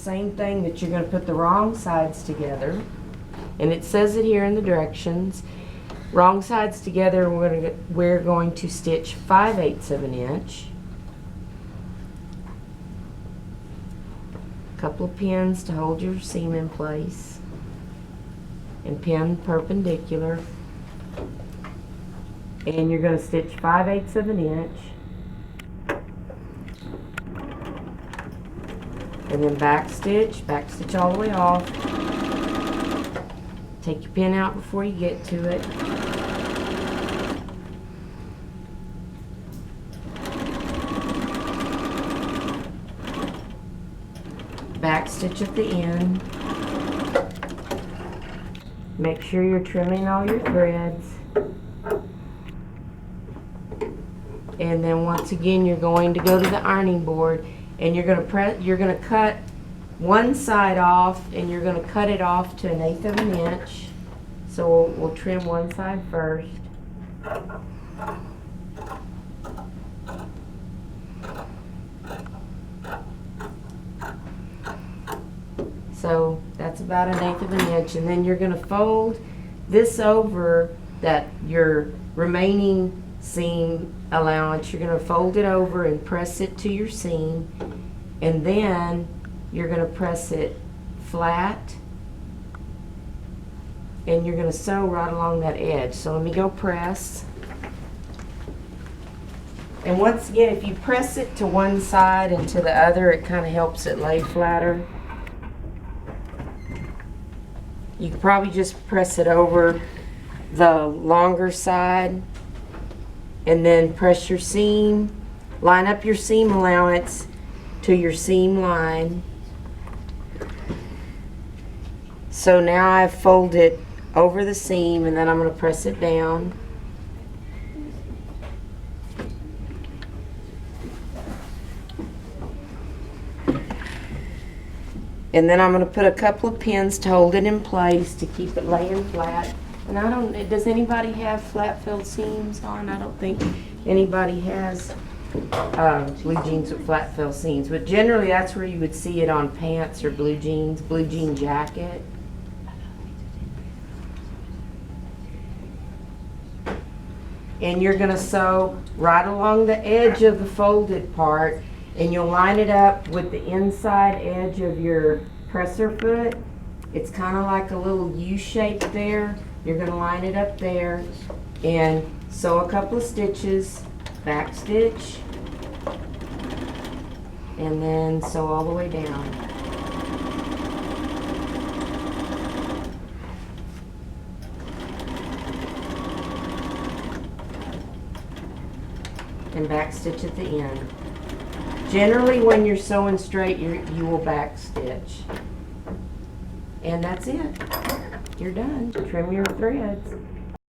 same thing that you're going to put the wrong sides together. And it says it here in the directions. Wrong sides together, we're going to stitch 5/8 of an inch. A couple of pins to hold your seam in place. And pin perpendicular. And you're going to stitch 5/8 of an inch. And then back stitch all the way off. Take your pin out before you get to it. Back stitch at the end. Make sure you're trimming all your threads. And then once again you're going to go to the ironing board and you're going to cut one side off, and you're going to cut it off to 1/8 of an inch. So we'll trim one side first. So that's about 1/8 of an inch, and then you're going to fold this over your remaining seam allowance. You're going to fold it over and press it to your seam, and then you're going to press it flat, and you're going to sew right along that edge. So let me go press. And once again, if you press it to one side and to the other, it kind of helps it lay flatter. You could probably just press it over the longer side and then press your seam, line up your seam allowance to your seam line. So now I've folded over the seam, and then I'm going to press it down. And then I'm going to put a couple of pins to hold it in place to keep it laying flat. And does anybody have flat filled seams on? I don't think anybody has blue jeans with flat fill seams. But generally that's where you would see it on pants or blue jean jacket. And you're going to sew right along the edge of the folded part, and you'll line it up with the inside edge of your presser foot. It's kind of like a little U shape there. You're going to line it up there and sew a couple of stitches, back stitch, and then sew all the way down. And back stitch at the end. Generally when you're sewing straight, you will back stitch. And that's it. You're done. Trim your threads.